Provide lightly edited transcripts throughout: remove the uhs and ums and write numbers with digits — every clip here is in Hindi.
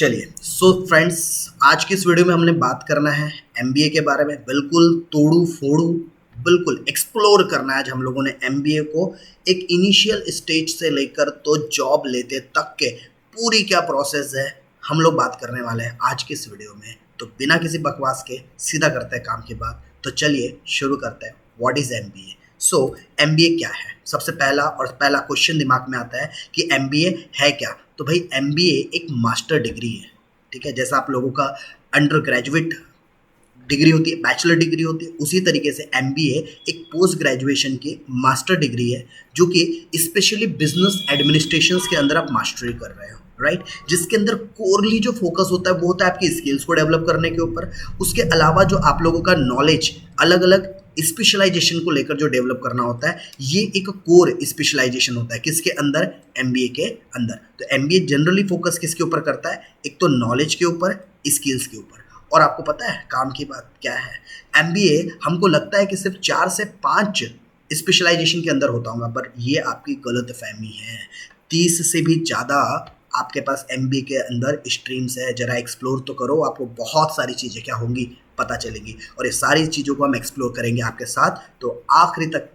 चलिए फ्रेंड्स, आज की इस वीडियो में हमने बात करना है एमबीए के बारे में। बिल्कुल तोड़ू फोड़ू, बिल्कुल एक्सप्लोर करना है आज हम लोगों ने एमबीए को, एक इनिशियल स्टेज से लेकर तो जॉब लेते तक के पूरी क्या प्रोसेस है हम लोग बात करने वाले हैं आज की इस वीडियो में। तो बिना किसी बकवास के सीधा करते हैं काम की बात। तो चलिए शुरू करते हैं। What is MBA? एमबीए क्या है? सबसे पहला क्वेश्चन दिमाग में आता है कि एमबीए है क्या। तो भाई एमबीए एक मास्टर डिग्री है, ठीक है। जैसा आप लोगों का अंडर ग्रेजुएट डिग्री होती है, बैचलर डिग्री होती है, उसी तरीके से एमबीए एक पोस्ट ग्रेजुएशन की मास्टर डिग्री है जो कि स्पेशली बिजनेस एडमिनिस्ट्रेशन के अंदर आप मास्टरी कर रहे हो, राइट। जिसके अंदर कोरली जो फोकस होता है वो होता है आपकी स्किल्स को डेवलप करने के ऊपर। उसके अलावा जो आप लोगों का नॉलेज अलग अलग स्पेशलाइजेशन को लेकर जो डेवलप करना होता है, ये एक कोर स्पेशलाइजेशन होता है किसके अंदर? एमबीए के अंदर। तो एमबीए जनरली फोकस किसके ऊपर करता है? एक तो नॉलेज के ऊपर, स्किल्स के ऊपर। और आपको पता है काम की बात क्या है, एमबीए हमको लगता है कि सिर्फ 4 से 5 स्पेशलाइजेशन के अंदर होता होगा, पर ये आपकी गलत फहमी है। 30 से भी ज़्यादा आपके पास एमबीए के अंदर स्ट्रीम्स है। जरा एक्सप्लोर तो करो, आपको बहुत सारी चीज़ें क्या होंगी पता चलेगी। और ये सारी चीज़ों को हम एक्सप्लोर करेंगे आपके साथ, तो आखिरी तक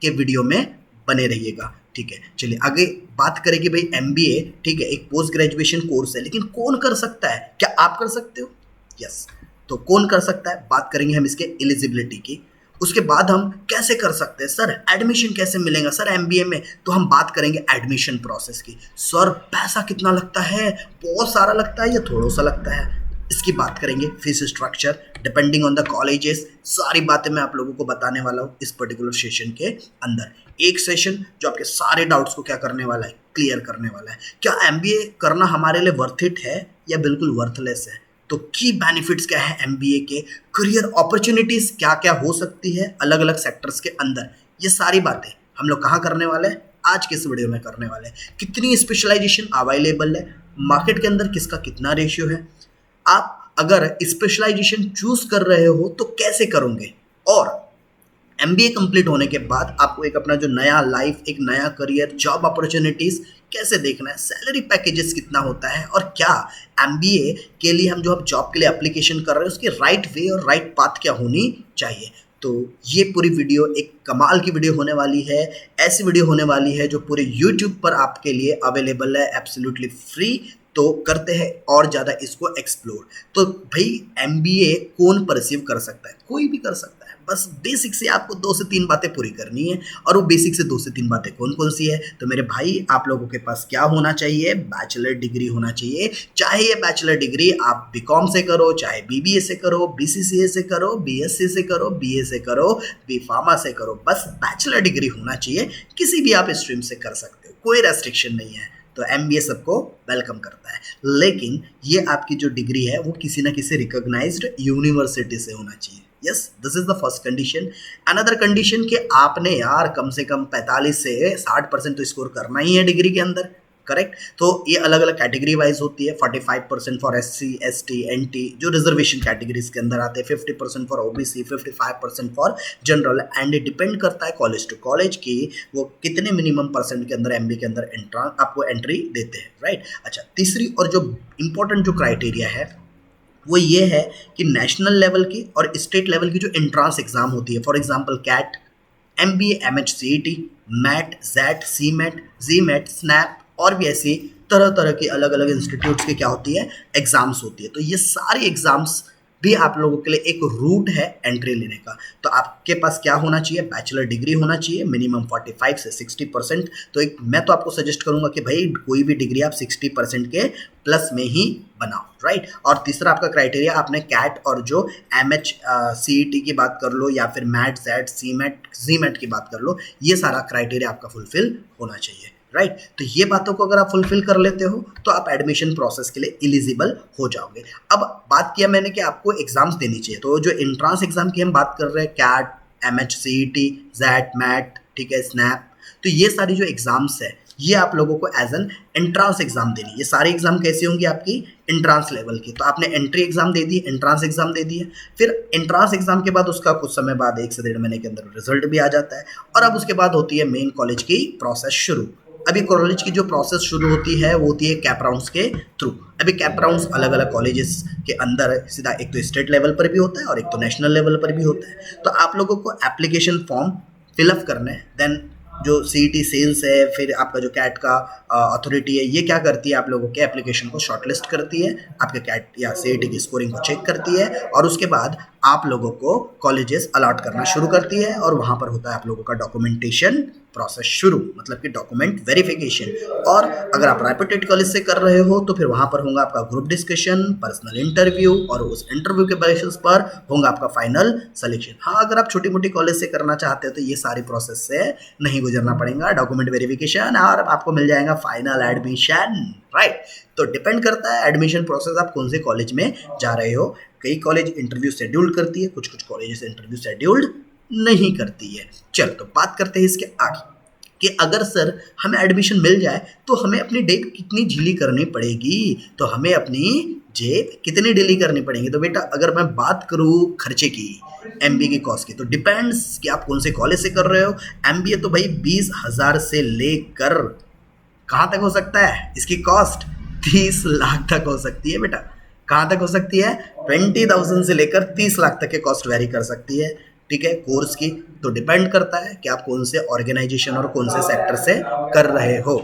के वीडियो में बने रहिएगा, ठीक है। चलिए आगे बात करें कि भाई एमबीए, ठीक है, एक पोस्ट ग्रेजुएशन कोर्स है, लेकिन कौन कर सकता है? क्या आप कर सकते हो? यस। तो कौन कर सकता है, बात करेंगे हम इसके एलिजिबिलिटी की। उसके बाद हम कैसे कर सकते हैं, सर एडमिशन कैसे मिलेगा सर एमबीए में, तो हम बात करेंगे एडमिशन प्रोसेस की। सर पैसा कितना लगता है, बहुत सारा लगता है या थोड़ा सा लगता है, इसकी बात करेंगे। Fees structure depending on the colleges, सारी बातें मैं आप लोगों को बताने वाला हूँ इस पर्टिकुलर सेशन के अंदर। एक सेशन जो आपके सारे डाउट्स को क्या करने वाला है, क्लियर करने वाला है। क्या एमबीए करना हमारे लिए वर्थ इट है या बिल्कुल वर्थलेस है? तो की बेनिफिट्स क्या है एमबीए के, करियर अपॉर्चुनिटीज क्या क्या हो सकती है अलग अलग सेक्टर्स के अंदर, ये सारी बातें हम लोग कहाँ करने वाले हैं, आज के इस वीडियो में करने वाले हैं। कितनी स्पेशलाइजेशन अवेलेबल है मार्केट के अंदर, किसका कितना रेशियो है, आप अगर स्पेशलाइजेशन चूज कर रहे हो तो कैसे करोगे, और एमबीए कंप्लीट होने के बाद आपको एक अपना जो नया लाइफ, एक नया करियर, जॉब अपॉर्चुनिटीज कैसे देखना है, सैलरी पैकेजेस कितना होता है, और क्या एमबीए के लिए हम जो अब जॉब के लिए एप्लीकेशन कर रहे हैं उसकी राइट वे और राइट पाथ क्या होनी चाहिए। तो ये पूरी वीडियो एक कमाल की वीडियो होने वाली है। ऐसी वीडियो होने वाली है जो पूरे यूट्यूब पर आपके लिए अवेलेबल है एब्सोल्युटली फ्री। तो करते हैं और ज़्यादा इसको एक्सप्लोर। तो भाई एमबीए कौन परसीव कर सकता है? कोई भी कर सकता है, बस बेसिक से आपको 2 से 3 बातें पूरी करनी है। और वो बेसिक से 2 से 3 बातें कौन कौन सी है? तो मेरे भाई आप लोगों के पास क्या होना चाहिए? बैचलर डिग्री होना चाहिए। चाहे ये बैचलर डिग्री आप बीकॉम से करो, चाहे बीबीए से करो, बीसीसीए से करो, बीएससी से करो, बीए से करो, बी फार्मा से करो, बस बैचलर डिग्री होना चाहिए। किसी भी आप स्ट्रीम से कर सकते हो, कोई रेस्ट्रिक्शन नहीं है। तो एमबीए सबको वेलकम करता है, लेकिन ये आपकी जो डिग्री है वो किसी ना किसी रिकॉग्नाइज्ड यूनिवर्सिटी से होना चाहिए। Yes, this is the first condition. Another condition कि आपने यार कम से कम 45 से 60% तो स्कोर करना ही है डिग्री के अंदर, करेक्ट। तो ये अलग अलग कैटेगरी वाइज होती है। 45% फॉर एससी, एसटी, एनटी जो रिजर्वेशन कैटेगरीज के अंदर आते हैं, 50% for OBC, 55% for general. And depend करता है कॉलेज टू कॉलेज की वो कितने मिनिमम परसेंट के अंदर एमबीए के अंदर आपको एंट्री देते हैं, राइट। अच्छा, तीसरी और जो इंपॉर्टेंट जो क्राइटेरिया है वो ये है कि नेशनल लेवल की और स्टेट लेवल की जो एंट्रांस एग्जाम होती है, for example CAT, MBA, MHCET, MAT, XAT, CMAT, GMAT, SNAP और भी ऐसी तरह तरह की अलग अलग इंस्टीट्यूट्स की क्या होती है, एग्जाम्स होती है। तो ये सारी एग्जाम्स भी आप लोगों के लिए एक रूट है एंट्री लेने का। तो आपके पास क्या होना चाहिए? बैचलर डिग्री होना चाहिए, मिनिमम 45 से 60%। तो एक मैं तो आपको सजेस्ट करूंगा कि भाई कोई भी डिग्री आप 60% के प्लस में ही बनाओ, राइट। और तीसरा आपका क्राइटेरिया, आपने कैट और जो एमएच सीईटी की बात कर लो या फिर मैट, जैट, सीमेट, जीमेट की बात कर लो, ये सारा क्राइटेरिया आपका फुलफिल होना चाहिए, राइट। तो ये बातों को अगर आप फुलफिल कर लेते हो तो आप एडमिशन प्रोसेस के लिए एलिजिबल हो जाओगे। अब बात किया मैंने कि आपको एग्जाम्स देनी चाहिए, तो जो एंट्रांस एग्जाम की हम बात कर रहे हैं, कैट, एमएचसीईटी, जैट, मैट, ठीक है, स्नैप, तो ये सारी जो एग्जाम्स है ये आप लोगों को एज एन एंट्रांस एग्जाम देनी है। ये सारी एग्जाम कैसी होंगी? आपकी एंट्रांस लेवल की। तो आपने एंट्री एग्जाम दे दी, एंट्रांस एग्जाम दे दी है, फिर एंट्रांस एग्जाम के बाद उसका कुछ समय बाद 1 से 1.5 महीने के अंदर रिजल्ट भी आ जाता है, और अब उसके बाद होती है मेन कॉलेज की प्रोसेस शुरू। अभी कॉलेज की जो प्रोसेस शुरू होती है वो होती है कैप राउंड्स के थ्रू। अभी कैप राउंड्स अलग अलग कॉलेजेस के अंदर सीधा एक तो स्टेट लेवल पर भी होता है और एक तो नेशनल लेवल पर भी होता है। तो आप लोगों को एप्लीकेशन फॉर्म फिलअप करना है। देन जो सीईटी सेल्स है, फिर आपका जो कैट का अथॉरिटी है, ये क्या करती है, आप लोगों के एप्लीकेशन को शॉर्टलिस्ट करती है, आपके कैट या सीईटी की स्कोरिंग को चेक करती है और उसके बाद आप लोगों को कॉलेजेस अलॉट करना शुरू करती है और वहाँ पर होता है आप लोगों का डॉक्यूमेंटेशन प्रोसेस शुरू, मतलब कि डॉक्यूमेंट वेरिफिकेशन। और अगर आप रेपुटेड कॉलेज से कर रहे हो तो फिर वहाँ पर होगा आपका ग्रुप डिस्कशन, पर्सनल इंटरव्यू और उस इंटरव्यू के बेसिस पर होगा आपका फाइनल सिलेक्शन। हाँ, अगर आप छोटी मोटी कॉलेज से करना चाहते हो तो ये सारी प्रोसेस से नहीं गुजरना पड़ेगा, डॉक्यूमेंट वेरिफिकेशन और आपको मिल जाएगा फाइनल एडमिशन, राइट। तो डिपेंड करता है एडमिशन प्रोसेस आप कौन से कॉलेज में जा रहे हो। कई कॉलेज इंटरव्यू शेड्यूल करती है, कुछ कुछ कॉलेजेस इंटरव्यू शेड्यूल्ड नहीं करती है। चल तो बात करते हैं इसके आगे कि अगर सर हमें एडमिशन मिल जाए तो हमें अपनी डेट कितनी ढीली करनी पड़ेगी, तो हमें अपनी जेब कितनी ढीली करनी पड़ेगी। तो बेटा अगर मैं बात करूँ खर्चे की, एमबीए की कॉस्ट की, तो डिपेंड्स कि आप कौन से कॉलेज से कर रहे हो। एमबीए तो भाई 20,000 से लेकर कहाँ तक हो सकता है, इसकी कॉस्ट 30 लाख तक हो सकती है बेटा। कहाँ तक हो सकती है, 20,000 से लेकर 30 लाख तक के कॉस्ट वेरी कर सकती है, ठीक है, कोर्स की। तो डिपेंड करता है कि आप कौन से ऑर्गेनाइजेशन और कौन से सेक्टर से कर रहे हो,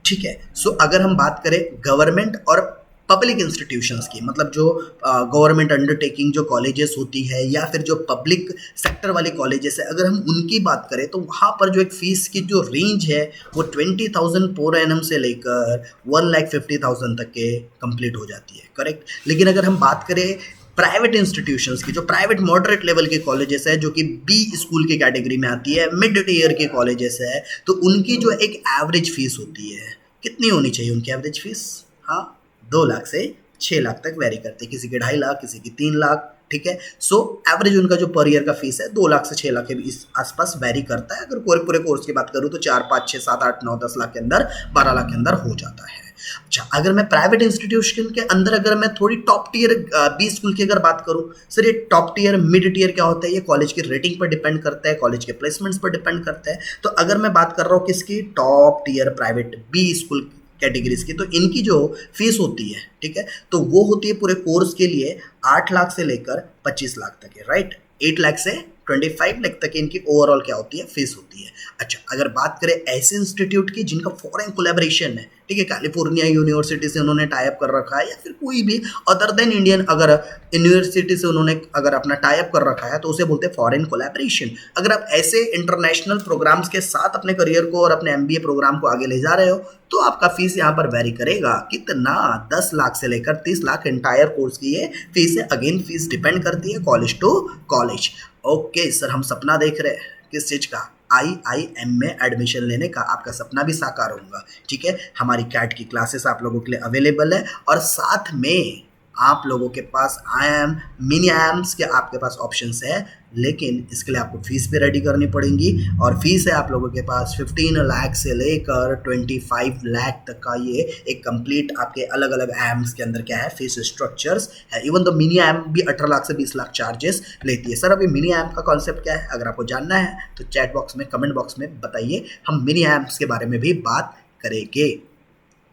ठीक है। सो अगर हम बात करें गवर्नमेंट और पब्लिक इंस्टीट्यूशंस की, मतलब जो गवर्नमेंट अंडरटेकिंग जो कॉलेजेस होती है या फिर जो पब्लिक सेक्टर वाली कॉलेजेस है, अगर हम उनकी बात करें तो वहाँ पर जो एक फ़ीस की जो रेंज है वो 20,000 पर एनम से लेकर 1,50,000 तक के कंप्लीट हो जाती है, करेक्ट। लेकिन अगर हम बात करें प्राइवेट इंस्टीट्यूशंस की, जो प्राइवेट मॉडरेट लेवल के कॉलेजेस है, जो कि बी स्कूल की कैटेगरी में आती है, मिड ईयर के कॉलेजेस है, तो उनकी जो एक एवरेज फीस होती है, कितनी होनी चाहिए उनकी एवरेज फीस, हाँ 2 लाख से 6 लाख तक वेरी करती है, किसी के 2.5 लाख, किसी की 3 लाख, ठीक है। सो एवरेज उनका जो पर ईयर का फीस है 2 लाख से 6 लाख के इस आसपास वेरी करता है। अगर पूरे कोर्स की बात करूँ तो 4, 5, 6, 7, 8, 9, 10 लाख के अंदर, 12 लाख के अंदर हो जाता है। अच्छा, अगर मैं प्राइवेट इंस्टीट्यूशन के अंदर अगर मैं थोड़ी टॉप टियर बी स्कूल की अगर बात करूं, सर ये टॉप टियर मिड टियर क्या होता है, ये कॉलेज की रेटिंग पर डिपेंड करता है, कॉलेज के प्लेसमेंट्स पर डिपेंड करता है। तो अगर मैं बात कर रहा हूँ किसकी, top tier private B school categories की, तो इनकी जो फीस होती है, ठीक है, तो वो होती है पूरे कोर्स के लिए 8 लाख से लेकर 25 लाख तक है, राइट। 8 लाख से 25 लाख तक इनकी ओवरऑल क्या होती है, फीस होती है। अच्छा, अगर बात करें ऐसे इंस्टीट्यूट की जिनका फॉरेन कोलैबोरेशन है, ठीक है, कैलिफोर्निया यूनिवर्सिटी से उन्होंने टाई अप कर रखा है या फिर कोई भी अदर देन इंडियन अगर यूनिवर्सिटी से उन्होंने अगर अपना टाई अप कर रखा है तो उसे बोलते हैं फॉरेन कोलैबोरेशन। अगर आप ऐसे इंटरनेशनल प्रोग्राम्स के साथ अपने करियर को और अपने एमबीए प्रोग्राम को आगे ले जा रहे हो तो आपका फीस यहाँ पर वेरी करेगा, कितना, 10 लाख से लेकर 30 लाख इंटायर कोर्स की ये फीस है। अगेन फीस डिपेंड करती है college to college. Okay sir, हम सपना देख रहे हैं किस चीज़ का, IIM में एडमिशन लेने का, आपका सपना भी साकार होगा, ठीक है। हमारी कैट की क्लासेस आप लोगों के लिए अवेलेबल है और साथ में आप लोगों के पास IIM मिनी IIMs के आपके पास ऑप्शंस है, लेकिन इसके लिए आपको फीस भी रेडी करनी पड़ेगी और फीस है आप लोगों के पास 15 लाख से लेकर 25 लाख तक का। ये एक कंप्लीट आपके अलग अलग IIMs के अंदर क्या है, फीस स्ट्रक्चर्स है। इवन तो मिनी IIM भी 18 लाख से 20 लाख चार्जेस लेती है। सर अभी मिनी IIM का कॉन्सेप्ट क्या है, अगर आपको जानना है तो चैट बॉक्स में कमेंट बॉक्स में बताइए, हम मिनी IIMs के बारे में भी बात करेंगे,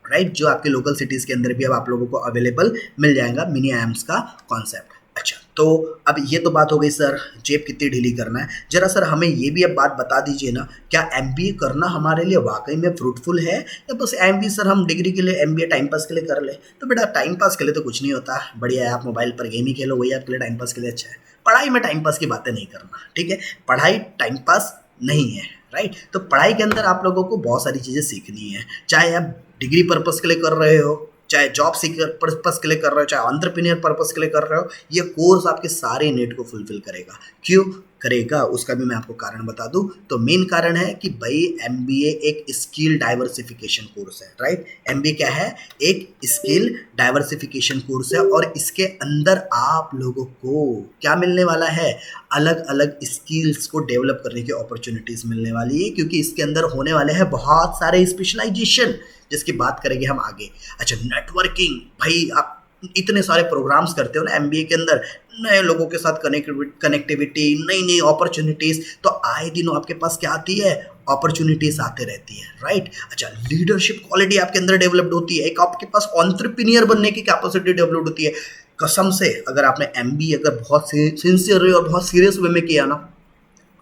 राइट, जो आपके लोकल सिटीज़ के अंदर भी अब आप लोगों को अवेलेबल मिल जाएगा मिनी IIMs का कॉन्सेप्ट। अच्छा, तो अब ये तो बात हो गई सर जेब कितनी ढीली करना है। जरा सर हमें ये भी अब बात बता दीजिए ना, क्या एमबीए करना हमारे लिए वाकई में फ्रूटफुल है या बस एमबीए सर हम डिग्री के लिए एमबीए टाइम पास के लिए कर ले। तो बेटा टाइम पास के लिए तो कुछ नहीं होता, बढ़िया है, आप मोबाइल पर गेम ही खेलो, वही आपके लिए टाइम पास के लिए अच्छा है। पढ़ाई में टाइम पास की बातें नहीं करना, ठीक है, पढ़ाई टाइम पास नहीं है, राइट। तो पढ़ाई के अंदर आप लोगों को बहुत सारी चीज़ें सीखनी है, चाहे आप डिग्री पर्पस के लिए कर रहे हो, चाहे जॉब सीकर पर्पस के लिए कर रहे हो, चाहे एंटरप्रेन्योर पर्पस के लिए कर रहे हो, ये कोर्स आपके सारे नीड को फुलफिल करेगा। क्यों करेगा उसका भी मैं आपको कारण बता दूं, तो मेन कारण है कि भाई एमबीए एक स्किल डाइवर्सिफिकेशन कोर्स है, राइट। एमबीए क्या है, एक स्किल डाइवर्सिफिकेशन कोर्स है और इसके अंदर आप लोगों को क्या मिलने वाला है, अलग अलग स्किल्स को डेवलप करने की अपॉर्चुनिटीज़ मिलने वाली है, क्योंकि इसके अंदर होने वाले हैं बहुत सारे स्पेशलाइजेशन जिसकी बात करेंगे हम आगे। अच्छा, नेटवर्किंग, भाई आप इतने सारे प्रोग्राम्स करते हो ना एमबीए के अंदर, नए लोगों के साथ कनेक्टिविटी, नई नई अपॉर्चुनिटीज़, तो आए दिनों आपके पास क्या आती है, अपॉर्चुनिटीज आते रहती है, राइट। अच्छा, लीडरशिप क्वालिटी आपके अंदर डेवलप्ड होती है, एक आपके पास एंटरप्रेन्योर बनने की कैपेसिटी डेवलप्ड होती है। कसम से अगर आपने एमबीए अगर बहुत सिंसियर और बहुत सीरियस वे में किया ना,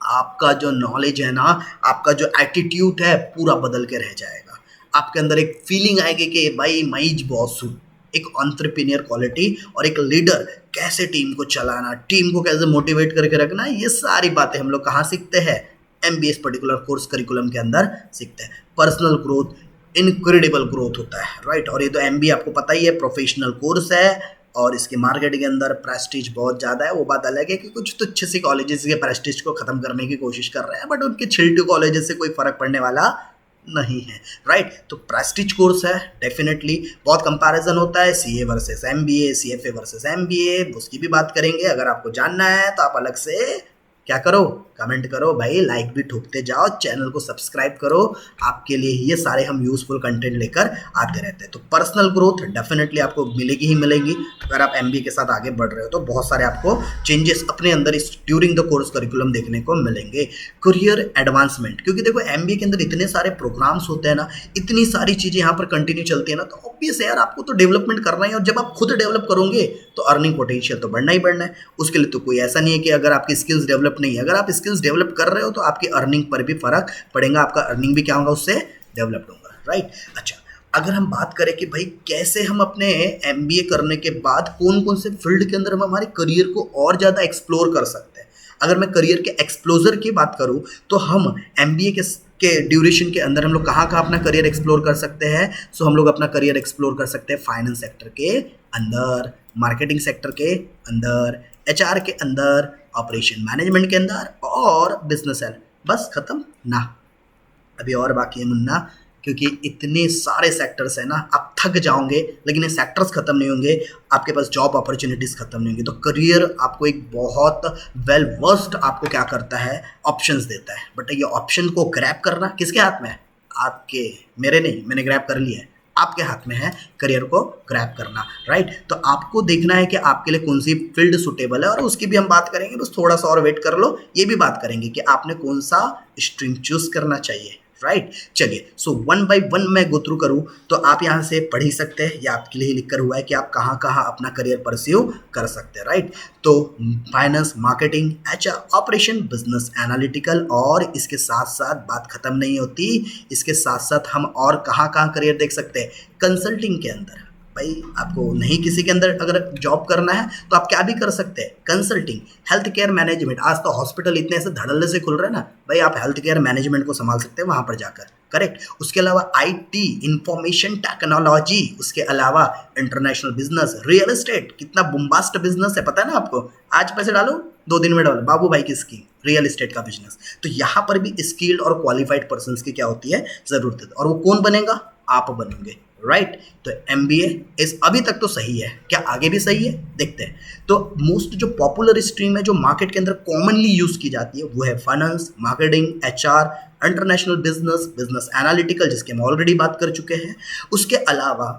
आपका जो नॉलेज है ना, आपका जो एटीट्यूड है पूरा बदल के रह जाएगा। आपके अंदर एक फीलिंग आएगी कि भाई मैं ही बॉस हूँ, एक एंटरप्रेन्योर क्वालिटी और एक लीडर, कैसे टीम को चलाना, टीम को कैसे मोटिवेट करके रखना, ये सारी बातें हम लोग कहाँ सीखते हैं, एमबीए पर्टिकुलर कोर्स करिकुलम के अंदर सीखते हैं। पर्सनल ग्रोथ, इनक्रेडिबल ग्रोथ होता है, राइट। और ये तो एमबीए आपको पता ही है प्रोफेशनल कोर्स है और इसके मार्केट के अंदर प्रेस्टीज बहुत ज़्यादा है। वो बात अलग है कि कुछ तुच्छ सी कॉलेजेस के प्रेस्टीज को ख़त्म करने की कोशिश कर रहे हैं, बट उनके छिल्टू कॉलेजेस से कोई फ़र्क पड़ने वाला नहीं है, राइट। तो प्रेस्टीज कोर्स है डेफिनेटली। बहुत कंपैरिजन होता है CA versus MBA, CFA versus MBA, उसकी भी बात करेंगे। अगर आपको जानना है तो आप अलग से क्या करो, कमेंट करो भाई, लाइक भी ठोकते जाओ, चैनल को सब्सक्राइब करो। आपके लिए ये सारे हम यूजफुल कंटेंट लेकर आते रहते हैं। तो पर्सनल ग्रोथ डेफिनेटली आपको मिलेगी ही मिलेगी। अगर आप एमबीए के साथ आगे बढ़ रहे हो तो बहुत सारे आपको चेंजेस अपने अंदर इस ड्यूरिंग द कोर्स करिकुलम देखने को मिलेंगे। करियर एडवांसमेंट, क्योंकि देखो एमबीए के अंदर इतने सारे प्रोग्राम्स होते हैं ना, इतनी सारी चीज़ें यहाँ पर कंटिन्यू चलती है ना, तो ऑब्वियस है यार आपको तो डेवलपमेंट करना है। और जब आप खुद डेवलप करोगे तो अर्निंग पोटेंशियल तो बढ़ना ही बढ़ना है। उसके लिए तो कोई ऐसा नहीं है कि अगर आपकी स्किल्स डेवलप नहीं है, अगर आप स्किल्स डेवलप कर रहे हो तो आपकी अर्निंग पर भी फर्क पड़ेगा, आपका अर्निंग भी क्या होगा, उससे डेवलप्ड होगा, राइट। अच्छा, अगर हम बात करें कि भाई कैसे हम अपने एमबीए करने के बाद कौन कौन से फील्ड के अंदर हम हमारे करियर को और ज़्यादा एक्सप्लोर कर सकते हैं। अगर मैं करियर के एक्सप्लोजर की बात करूं तो हम एमबीए के ड्यूरेशन के अंदर हम लोग कहाँ कहाँ अपना करियर एक्सप्लोर कर सकते हैं। सो हम लोग अपना करियर एक्सप्लोर कर सकते हैं फाइनेंस सेक्टर के अंदर, मार्केटिंग सेक्टर के अंदर, एचआर के अंदर, ऑपरेशन मैनेजमेंट के अंदर और बिजनेस है। बस खत्म ना, अभी और बाकी है मुन्ना, क्योंकि इतने सारे सेक्टर्स हैं ना, आप थक जाओगे, लेकिन ये सेक्टर्स खत्म नहीं होंगे, आपके पास जॉब अपॉर्चुनिटीज़ खत्म नहीं होंगी। तो करियर आपको एक बहुत वेल वर्स्ड आपको क्या करता है, ऑप्शंस देता है। बट ये ऑप्शन को ग्रैब करना किसके हाथ में है, आपके, मेरे नहीं, मैंने ग्रैब कर लिया है, आपके हाथ में है करियर को ग्रैब करना, राइट। तो आपको देखना है कि आपके लिए कौन सी फील्ड सुटेबल है, और उसकी भी हम बात करेंगे, बस थोड़ा सा और वेट कर लो। ये भी बात करेंगे कि आपने कौन सा स्ट्रीम चूज करना चाहिए, राइट। चलिए, सो वन बाय वन मैं गो थ्रू करूँ तो आप यहाँ से पढ़ ही सकते हैं, या आपके लिए लिख कर हुआ है कि आप कहाँ कहाँ अपना करियर परस्यू कर सकते हैं, राइट। तो finance, marketing, HR, operation, business analytical, और इसके साथ साथ बात खत्म नहीं होती, इसके साथ साथ हम और कहाँ कहाँ करियर देख सकते हैं। कंसल्टिंग के अंदर, भाई आपको नहीं किसी के अंदर अगर जॉब करना है तो आप क्या भी कर सकते हैं, कंसल्टिंग, हेल्थ केयर मैनेजमेंट। आज तो हॉस्पिटल इतने ऐसे धड़ल्ले से खुल रहे हैं ना, भाई आप हेल्थ केयर मैनेजमेंट को संभाल सकते हैं वहाँ पर जाकर, करेक्ट। उसके अलावा आईटी, इंफॉर्मेशन टेक्नोलॉजी, उसके अलावा इंटरनेशनल बिजनेस, रियल एस्टेट, कितना बुम्बास्ट बिजनेस है पता है ना आपको। आज पैसे डालो 2 दिन में डालो, बाबू भाई की स्कीम, रियल एस्टेट का बिजनेस। तो यहाँ पर भी स्किल्ड और क्वालिफाइड पर्सन्स की क्या होती है, जरूरत है। और वो कौन बनेगा, आप बनेंगे, राइट। तो एमबीए इस अभी तक तो सही है, क्या आगे भी सही है, देखते हैं। तो मोस्ट जो पॉपुलर स्ट्रीम है जो मार्केट के अंदर कॉमनली यूज की जाती है वो है finance, marketing, HR, international business, business analytical, जिसके हम ऑलरेडी बात कर चुके हैं। उसके अलावा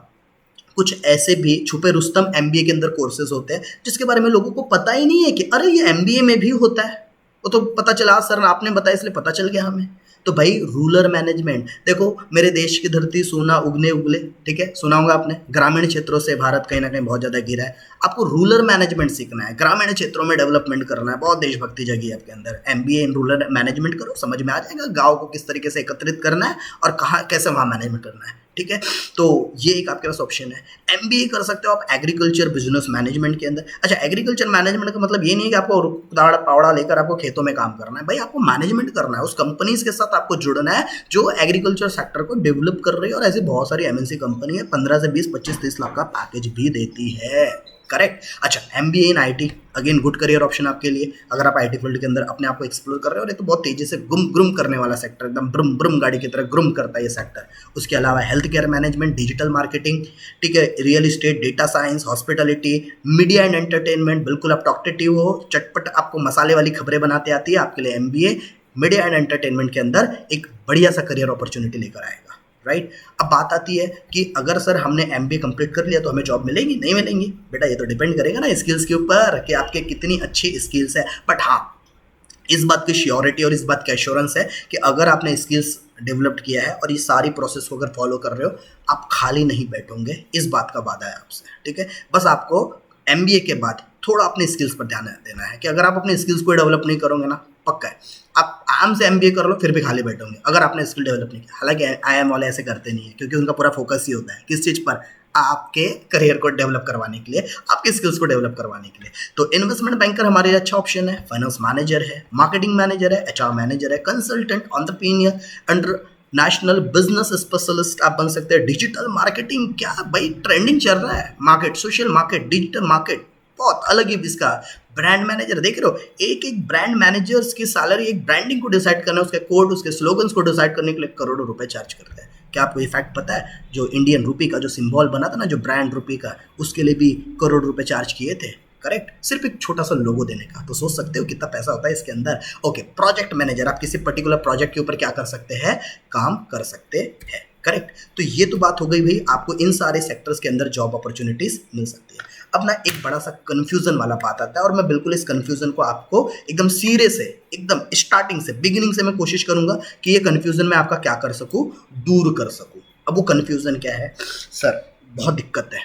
कुछ ऐसे भी छुपे रुस्तम एमबीए के अंदर कोर्सेज होते हैं जिसके बारे में लोगों को पता ही नहीं है कि अरे ये एमबीए में भी होता है। वो तो पता चला सर आपने बताया इसलिए पता चल गया हमें। तो भाई रूरल मैनेजमेंट, देखो मेरे देश की धरती सोना उगने उगले, ठीक है, सुना होगा आपने। ग्रामीण क्षेत्रों से भारत कहीं ना कहीं बहुत ज़्यादा गिरा है। आपको रूरल मैनेजमेंट सीखना है, ग्रामीण क्षेत्रों में डेवलपमेंट करना है, बहुत देशभक्ति जगी है आपके अंदर। एमबीए इन रूरल मैनेजमेंट करो, समझ में आ जाएगा गाँव को किस तरीके से एकत्रित करना है और कहाँ कैसे वहाँ मैनेजमेंट करना है, ठीक है। तो ये एक आपके पास ऑप्शन है। एमबीए कर सकते हो आप एग्रीकल्चर बिजनेस मैनेजमेंट के अंदर। अच्छा, एग्रीकल्चर मैनेजमेंट का मतलब ये नहीं है कि आपको कुदाड़ पावड़ा लेकर आपको खेतों में काम करना है, भाई आपको मैनेजमेंट करना है, उस कंपनीज के साथ आपको जुड़ना है जो एग्रीकल्चर सेक्टर को डेवलप कर रही है। और ऐसी बहुत सारी एमएनसी कंपनी है 15 से 20, 25, 30 लाख का पैकेज भी देती है, करेक्ट। अच्छा, MBA in IT, again good career option आपके लिए अगर आप आईटी फील्ड के अंदर अपने आप को एक्सप्लोर कर रहे हो। और ये तो बहुत तेजी से ग्रुम करने वाला सेक्टर, एकदम ब्रुम ब्रुम गाड़ी की तरह ग्रुम करता है ये सेक्टर। उसके अलावा health care management, digital marketing, ठीक है, real estate, data science, hospitality, media and entertainment, बिल्कुल आप टॉकटेटिव हो, चटपट आपको मसाले वाली खबरें बनाते आती है, आपके लिए एमबीए मीडिया एंड एंटरटेनमेंट के अंदर एक बढ़िया सा करियर अपॉर्चुनिटी लेकर आएगा, राइट। अब बात आती है कि अगर सर हमने एमबीए कंप्लीट कर लिया तो हमें जॉब मिलेगी नहीं मिलेंगी। बेटा ये तो डिपेंड करेगा ना स्किल्स के ऊपर कि आपके कितनी अच्छी स्किल्स है। बट हाँ, इस बात की श्योरिटी और इस बात की एश्योरेंस है कि अगर आपने स्किल्स डेवलप्ड किया है और ये सारी प्रोसेस को अगर फॉलो कर रहे हो, आप खाली नहीं बैठोगे, इस बात का वादा है आपसे, ठीक है। बस आपको एमबीए के बाद थोड़ा अपने स्किल्स पर ध्यान देना है कि अगर आप अपने स्किल्स को डेवलप नहीं करोगे ना, पक्का है आप आराम से एमबीए कर लो फिर भी खाली बैठोगे अगर आपने स्किल डेवलप नहीं किया। हालांकि आईएम वाले ऐसे करते नहीं है, क्योंकि उनका पूरा फोकस ही होता है किस चीज़ पर, आपके करियर को डेवलप करवाने के लिए, आपके स्किल्स को डेवलप करवाने के लिए। तो इन्वेस्टमेंट बैंकर हमारे लिए अच्छा ऑप्शन है, फाइनेंस मैनेजर है, मार्केटिंग मैनेजर है, एचआर मैनेजर है, consultant, entrepreneur, under national business specialist आप बन सकते हैं। डिजिटल मार्केटिंग, क्या भाई ट्रेंडिंग चल रहा है, market, social market, digital market, बहुत अलग ही इसका। ब्रांड मैनेजर देख रहे हो, एक एक ब्रांड मैनेजर्स की सैलरी एक ब्रांडिंग को डिसाइड करना, उसके कोड, उसके स्लोगन्स को डिसाइड करने के लिए करोड़ों रुपए चार्ज करते हैं। क्या आपको ये फैक्ट पता है? जो इंडियन रुपी का जो सिंबल बना था ना, जो ब्रांड रुपी का, उसके लिए भी करोड़ रुपए चार्ज किए थे, करेक्ट, सिर्फ एक छोटा सा लोगो देने का। तो सोच सकते हो कितना पैसा होता है इसके अंदर। ओके, प्रोजेक्ट मैनेजर, आप किसी पर्टिकुलर प्रोजेक्ट के ऊपर क्या कर सकते हैं, काम कर सकते हैं, करेक्ट। तो ये तो बात हो गई भाई, आपको इन सारे सेक्टर्स के अंदर जॉब अपॉर्चुनिटीज मिल सकती है। अब ना एक बड़ा सा कंफ्यूजन वाला बात आता है, और मैं बिल्कुल इस कंफ्यूजन को आपको एकदम सीरियस से, एकदम स्टार्टिंग से, बिगिनिंग से मैं कोशिश करूंगा कि ये कंफ्यूजन मैं आपका क्या कर सकूं, दूर कर सकूं। अब वो कंफ्यूजन क्या है? सर बहुत दिक्कत है।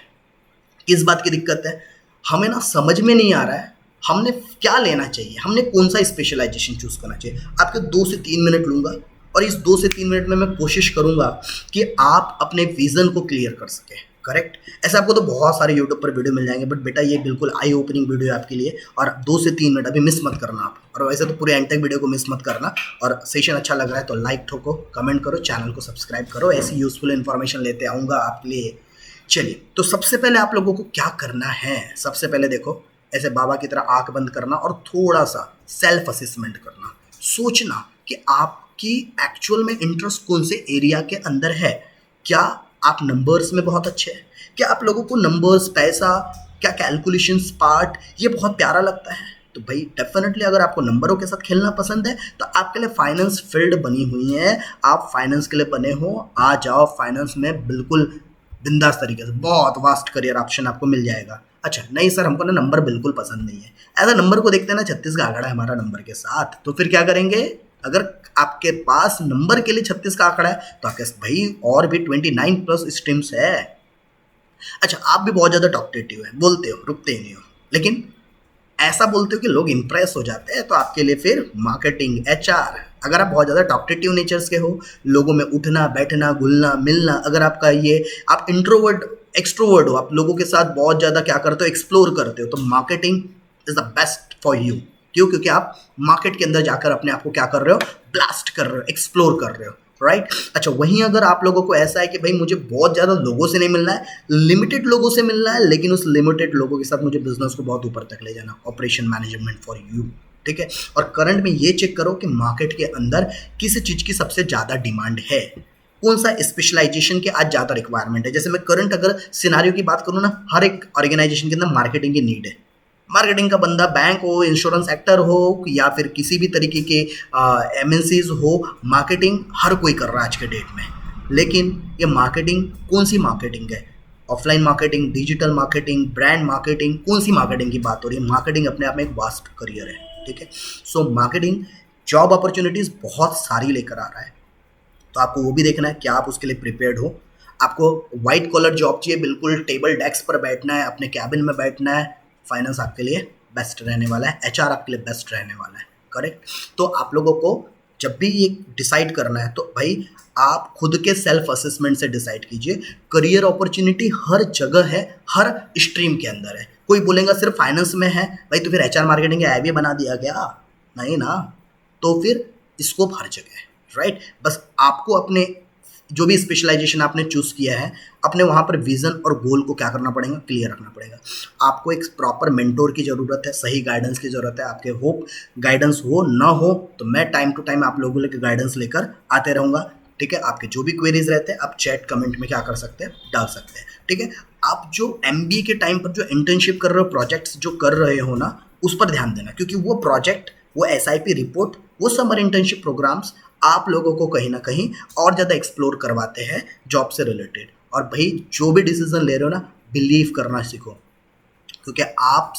किस बात की दिक्कत है? हमें ना समझ में नहीं आ रहा है हमने क्या लेना चाहिए, हमने कौन सा स्पेशलाइजेशन चूज करना चाहिए। आपके 2 से 3 मिनट लूंगा, और इस 2 से 3 मिनट में मैं कोशिश करूंगा कि आप अपने विजन को क्लियर कर सके, करेक्ट। ऐसे आपको तो बहुत सारे यूट्यूब पर वीडियो मिल जाएंगे, बट बेटा ये बिल्कुल आई ओपनिंग वीडियो है आपके लिए, और 2 से 3 मिनट अभी मिस मत करना आप। और वैसे तो पूरे एंड तक वीडियो को मिस मत करना। और सेशन अच्छा लग रहा है तो लाइक ठोको, कमेंट करो, चैनल को सब्सक्राइब करो, ऐसी यूजफुल इन्फॉर्मेशन लेते आऊँगा आपके लिए। चलिए, तो सबसे पहले आप लोगों को क्या करना है, सबसे पहले देखो, ऐसे बाबा की तरह आंख बंद करना और थोड़ा सा सेल्फ असेसमेंट करना, सोचना कि आपकी एक्चुअल में इंटरेस्ट कौन से एरिया के अंदर है। क्या आप नंबर्स में बहुत अच्छे हैं? क्या आप लोगों को नंबर्स, पैसा, क्या कैलकुलेशंस पार्ट ये बहुत प्यारा लगता है? तो भाई डेफिनेटली अगर आपको नंबरों के साथ खेलना पसंद है तो आपके लिए फाइनेंस फील्ड बनी हुई है, आप फाइनेंस के लिए बने हो, आ जाओ फाइनेंस में बिल्कुल बिंदास तरीके से, बहुत वास्ट करियर ऑप्शन आपको मिल जाएगा। अच्छा नहीं सर, हमको ना नंबर बिल्कुल पसंद नहीं है, ऐसा नंबर को देखते हैं ना 36 का आंकड़ा है हमारा नंबर के साथ, तो फिर क्या करेंगे? अगर आपके पास नंबर के लिए 36 का आंकड़ा है तो आपके भाई और भी 29+ स्ट्रीम्स है। अच्छा, आप भी बहुत ज़्यादा टॉकटेटिव है, बोलते हो, रुकते ही नहीं हो, लेकिन ऐसा बोलते हो कि लोग इंप्रेस हो जाते हैं, तो आपके लिए फिर मार्केटिंग, एचआर। अगर आप बहुत ज़्यादा टॉकटेटिव नेचर्स के हो, लोगों में उठना बैठना घुलना मिलना, अगर आपका ये, आप इंट्रोवर्ट एक्सट्रोवर्ट हो, आप लोगों के साथ बहुत ज़्यादा क्या करते हो, एक्सप्लोर करते हो, तो marketing is the best for you. क्यों? क्योंकि आप मार्केट के अंदर जाकर अपने आप को क्या कर रहे हो, ब्लास्ट कर रहे हो, एक्सप्लोर कर रहे हो, राइट। अच्छा, वहीं अगर आप लोगों को ऐसा है कि भाई मुझे बहुत ज़्यादा लोगों से नहीं मिलना है, लिमिटेड लोगों से मिलना है, लेकिन उस लिमिटेड लोगों के साथ मुझे बिजनेस को बहुत ऊपर तक ले जाना, ऑपरेशन मैनेजमेंट फॉर यू, ठीक है। और करंट में ये चेक करो कि मार्केट के अंदर किस चीज़ की सबसे ज़्यादा डिमांड है, कौन सा स्पेशलाइजेशन के आज ज़्यादा रिक्वायरमेंट है। जैसे मैं करंट अगर सिनारियो की बात करूँ ना, हर एक ऑर्गेनाइजेशन के अंदर मार्केटिंग की नीड है। मार्केटिंग का बंदा, बैंक हो, इंश्योरेंस सेक्टर हो, या फिर किसी भी तरीके के एमएनसीज हो, मार्केटिंग हर कोई कर रहा है आज के डेट में। लेकिन ये मार्केटिंग कौन सी मार्केटिंग है? Offline marketing, digital marketing, brand marketing, कौन सी मार्केटिंग की बात हो रही है? मार्केटिंग अपने आप में एक वास्ट करियर है, ठीक है। सो मार्केटिंग जॉब अपॉर्चुनिटीज़ बहुत सारी लेकर आ रहा है, तो आपको वो भी देखना है क्या आप उसके लिए प्रिपेयर्ड हो। आपको व्हाइट कॉलर जॉब चाहिए, बिल्कुल टेबल डेस्क पर बैठना है, अपने कैबिन में बैठना है, फाइनेंस आपके लिए बेस्ट रहने वाला है, एचआर आपके लिए बेस्ट रहने वाला है, करेक्ट। तो आप लोगों को जब भी ये डिसाइड करना है तो भाई आप खुद के सेल्फ असेसमेंट से डिसाइड कीजिए। करियर अपॉर्चुनिटी हर जगह है, हर स्ट्रीम के अंदर है। कोई बोलेगा सिर्फ फाइनेंस में है, भाई तो फिर एचआर मार्केटिंग का आईबी बना दिया गया, नहीं ना, तो फिर स्कोप हर जगह है, राइट। बस आपको अपने जो भी स्पेशलाइजेशन आपने चूज़ किया है, अपने वहाँ पर विजन और गोल को क्या करना पड़ेगा, क्लियर रखना पड़ेगा। आपको एक प्रॉपर मेंटोर की ज़रूरत है, सही गाइडेंस की ज़रूरत है। आपके होप गाइडेंस हो ना हो तो मैं टाइम टू टाइम आप लोगों के गाइडेंस लेकर आते रहूँगा, ठीक है। आपके जो भी क्वेरीज रहते हैं आप चैट कमेंट में क्या कर सकते हैं, डाल सकते हैं, ठीक है। आप जो एमबीए के टाइम पर जो इंटर्नशिप कर रहे हो, प्रोजेक्ट्स जो कर रहे हो ना, उस पर ध्यान देना, क्योंकि वो प्रोजेक्ट, वो एसआईपी रिपोर्ट, वो समर इंटर्नशिप प्रोग्राम्स आप लोगों को कहीं ना कहीं और ज़्यादा एक्सप्लोर करवाते हैं जॉब से रिलेटेड। और भाई जो भी डिसीजन ले रहे हो ना, बिलीव करना सीखो, क्योंकि आप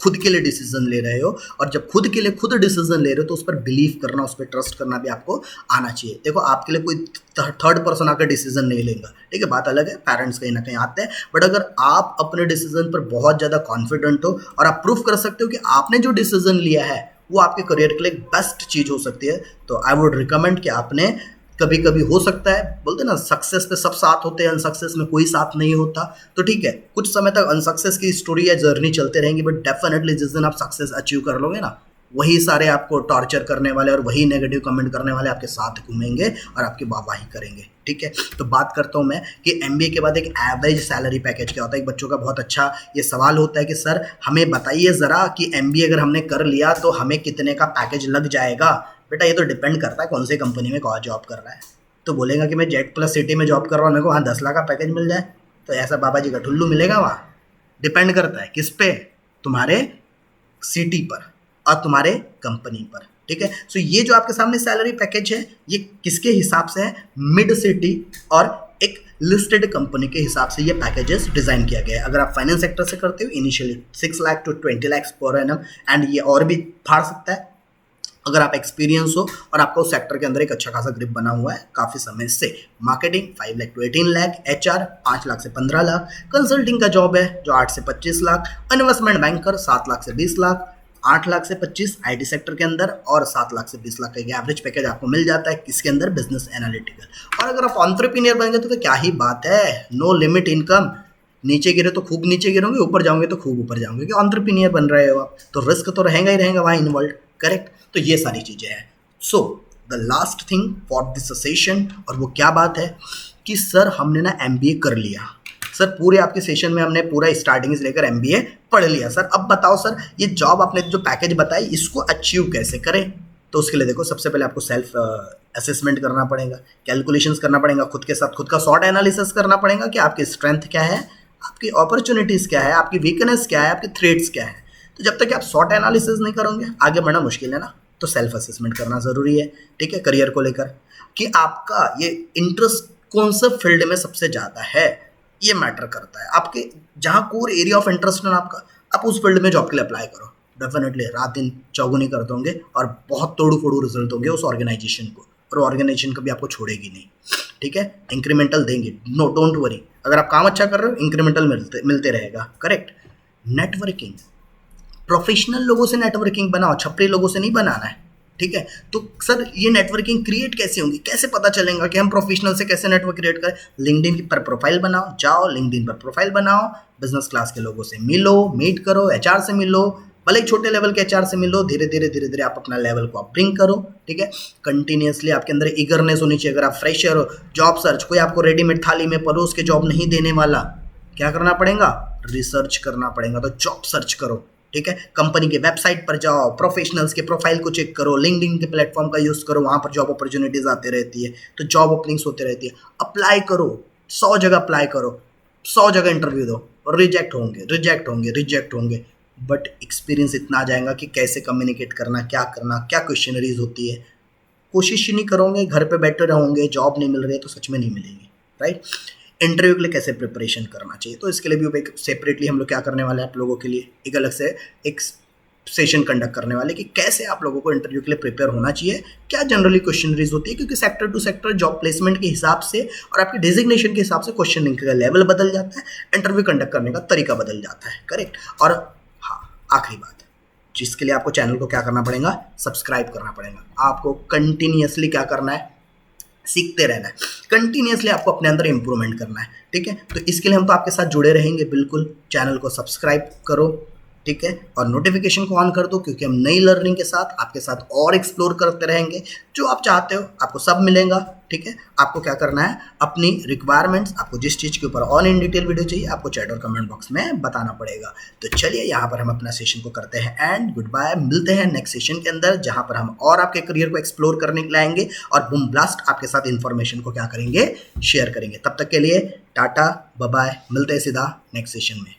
खुद के लिए डिसीजन ले रहे हो, और जब खुद के लिए खुद डिसीजन ले रहे हो तो उस पर बिलीव करना, उस पर ट्रस्ट करना भी आपको आना चाहिए। देखो आपके लिए कोई थर्ड पर्सन आकर डिसीजन नहीं लेगा, ठीक है, बात अलग है, पेरेंट्स कहीं ना कहीं आते हैं, बट अगर आप अपने डिसीजन पर बहुत ज़्यादा कॉन्फिडेंट हो और आप प्रूफ कर सकते हो कि आपने जो डिसीजन लिया है वो आपके करियर के लिए एक बेस्ट चीज़ हो सकती है, तो आई वुड रिकमेंड कि आपने कभी कभी हो सकता है, बोलते ना सक्सेस पे सब साथ होते हैं, अनसक्सेस में कोई साथ नहीं होता, तो ठीक है कुछ समय तक अनसक्सेस की स्टोरी या जर्नी चलते रहेंगी, बट डेफिनेटली जिस दिन आप सक्सेस अचीव कर लोगे ना, वही सारे आपको टॉर्चर करने वाले और वही नेगेटिव कमेंट करने वाले आपके साथ घूमेंगे और आपकी वाहवाही करेंगे, ठीक है। तो बात करता हूँ मैं कि एमबीए के बाद एक एवरेज सैलरी पैकेज क्या होता है। एक बच्चों का बहुत अच्छा ये सवाल होता है कि सर हमें बताइए ज़रा कि एमबीए अगर हमने कर लिया तो हमें कितने का पैकेज लग जाएगा। बेटा ये तो डिपेंड करता है कौन सी कंपनी में कौन जॉब कर रहा है। तो बोलेगा कि मैं जेड प्लस सिटी में जॉब कर रहा हूँ, मेरे को वहाँ 10 लाख का पैकेज मिल जाए, तो ऐसा बाबा जी का ठुल्लू मिलेगा वहाँ? डिपेंड करता है किस पे, तुम्हारे सिटी पर और तुम्हारे कंपनी पर, ठीक है। सो ये जो आपके सामने सैलरी पैकेज है ये किसके हिसाब से है? मिड सिटी और एक लिस्टेड कंपनी के हिसाब से ये पैकेजेस डिज़ाइन किया गया है। अगर आप फाइनेंस सेक्टर से करते हो initially 6 lakh to 20 lakh per annum, and ये और भी फाड़ सकता है अगर आप एक्सपीरियंस हो और आपका उस सेक्टर के अंदर एक अच्छा खासा ग्रिप बना हुआ है काफ़ी समय से। Marketing 5 lakh to 18 lakh, HR 5 lakh से 15 लाख, कंसल्टिंग का जॉब है जो 8 से 25 लाख, इन्वेस्टमेंट बैंकर 7 लाख से 20 लाख, 8 लाख से 25 आईटी सेक्टर के अंदर, और 7 लाख से 20 लाख का एक एवरेज पैकेज आपको मिल जाता है किसके अंदर? Business analytical. और अगर आप एंटरप्रेन्योर बन गए तो क्या ही बात है, नो लिमिट इनकम। नीचे गिरे तो खूब नीचे गिरोगे, ऊपर जाओगे तो खूब ऊपर जाओगे, क्योंकि एंटरप्रेन्योर बन रहे हो आप, तो रिस्क तो रहेगा ही रहेगा वहाँ इन्वॉल्व, करेक्ट। तो ये सारी चीज़ें हैं। So the last thing for this session, और वो क्या बात है कि सर हमने ना एमबीए कर लिया, सर पूरे आपके सेशन में हमने पूरा स्टार्टिंग से लेकर एमबीए पढ़ लिया, सर अब बताओ सर ये जॉब आपने जो पैकेज बताई इसको अचीव कैसे करें? तो उसके लिए देखो सबसे पहले आपको सेल्फ असेसमेंट करना पड़ेगा, कैलकुलेशंस करना पड़ेगा, खुद के साथ खुद का शॉर्ट एनालिसिस करना पड़ेगा कि आपकी स्ट्रेंथ क्या है, आपकी अपॉर्चुनिटीज़ क्या है, आपकी वीकनेस क्या है, आपके थ्रेट्स क्या है। तो जब तक आप शॉर्ट एनालिसिस नहीं करोगे आगे बढ़ना मुश्किल है ना, तो सेल्फ असेसमेंट करना ज़रूरी है, ठीक है, करियर को लेकर कि आपका ये इंटरेस्ट कौन सा फील्ड में सबसे ज़्यादा है, ये मैटर करता है। आपके जहाँ कोर एरिया ऑफ इंटरेस्ट है ना आपका, आप उस फील्ड में जॉब के लिए अप्लाई करो, डेफिनेटली रात दिन चौगुनी कर दोगे और बहुत तोड़ू फोड़ू रिजल्ट होंगे उस ऑर्गेनाइजेशन को, और ऑर्गेनाइजेशन कभी आपको छोड़ेगी नहीं, ठीक है। इंक्रीमेंटल देंगे, नो डोंट वरी, अगर आप काम अच्छा कर रहे हो इंक्रीमेंटल मिलते रहेगा, करेक्ट। नेटवर्किंग, प्रोफेशनल लोगों से नेटवर्किंग बनाओ, छपरी लोगों से नहीं बनाना है, ठीक है। तो सर ये नेटवर्किंग क्रिएट कैसे होंगी, कैसे पता चलेगा कि हम प्रोफेशनल से कैसे नेटवर्क क्रिएट करें? लिंक्डइन पर प्रोफाइल बनाओ, जाओ लिंक्डइन पर प्रोफाइल बनाओ, बिजनेस क्लास के लोगों से मिलो, मीट करो, एचआर से मिलो, भले ही छोटे लेवल के एचआर से मिलो, धीरे धीरे आप अपना लेवल को आप ब्रिंग करो, ठीक है। कंटिन्यूसली आपके अंदर ईगरनेस होनी चाहिए। अगर आप फ्रेशर हो, जॉब सर्च, कोई आपको रेडीमेड थाली में परोस के जॉब नहीं देने वाला, क्या करना पड़ेगा? रिसर्च करना पड़ेगा, तो जॉब सर्च करो, ठीक है। कंपनी के वेबसाइट पर जाओ, प्रोफेशनल्स के प्रोफाइल को चेक करो, लिंक्डइन के प्लेटफॉर्म का यूज़ करो, वहाँ पर जॉब अपॉर्चुनिटीज़ आते रहती है, तो जॉब ओपनिंग्स होते रहती है, अप्लाई करो, 100 जगह अप्लाई करो, 100 जगह इंटरव्यू दो, और रिजेक्ट होंगे, बट एक्सपीरियंस इतना आ जाएगा कि कैसे कम्युनिकेट करना, क्या क्वेश्चनरीज होती है। कोशिश ही नहीं करोगे, घर पे बैठे रहोगे, जॉब नहीं मिल रही है तो सच में नहीं मिलेगी, राइट। इंटरव्यू के लिए कैसे प्रिपरेशन करना चाहिए, तो इसके लिए भी एक सेपरेटली हम लोग क्या करने वाले हैं, आप लोगों के लिए एक अलग से एक सेशन कंडक्ट करने वाले कि कैसे आप लोगों को इंटरव्यू के लिए प्रिपेयर होना चाहिए, क्या जनरली क्वेश्चनरीज होती है, क्योंकि sector to sector job placement के हिसाब से और आपके डेजिग्नेशन के हिसाब से क्वेश्चनिंग का लेवल बदल जाता है, इंटरव्यू कंडक्ट करने का तरीका बदल जाता है, करेक्ट। और हाँ, आखिरी बात, जिसके लिए आपको चैनल को क्या करना पड़ेगा? सब्सक्राइब करना पड़ेगा। आपको कंटिन्यूसली क्या करना है? सीखते रहना है, कंटिन्यूसली आपको अपने अंदर इंप्रूवमेंट करना है, ठीक है। तो इसके लिए हम तो आपके साथ जुड़े रहेंगे, बिल्कुल चैनल को सब्सक्राइब करो, ठीक है, और नोटिफिकेशन को ऑन कर दो, क्योंकि हम नई लर्निंग के साथ आपके साथ और एक्सप्लोर करते रहेंगे। जो आप चाहते हो आपको सब मिलेगा, ठीक है। आपको क्या करना है, अपनी रिक्वायरमेंट्स, आपको जिस चीज़ के ऊपर ऑन इन डिटेल वीडियो चाहिए आपको चैट और कमेंट बॉक्स में बताना पड़ेगा। तो चलिए यहाँ पर हम अपना सेशन को करते हैं एंड गुड बाय, मिलते हैं नेक्स्ट सेशन के अंदर, जहाँ पर हम और आपके करियर को एक्सप्लोर करने के लिए आएंगे और बूम ब्लास्ट आपके साथ इन्फॉर्मेशन को क्या करेंगे, शेयर करेंगे। तब तक के लिए टाटा बाय बाय, मिलते हैं सीधा नेक्स्ट सेशन में।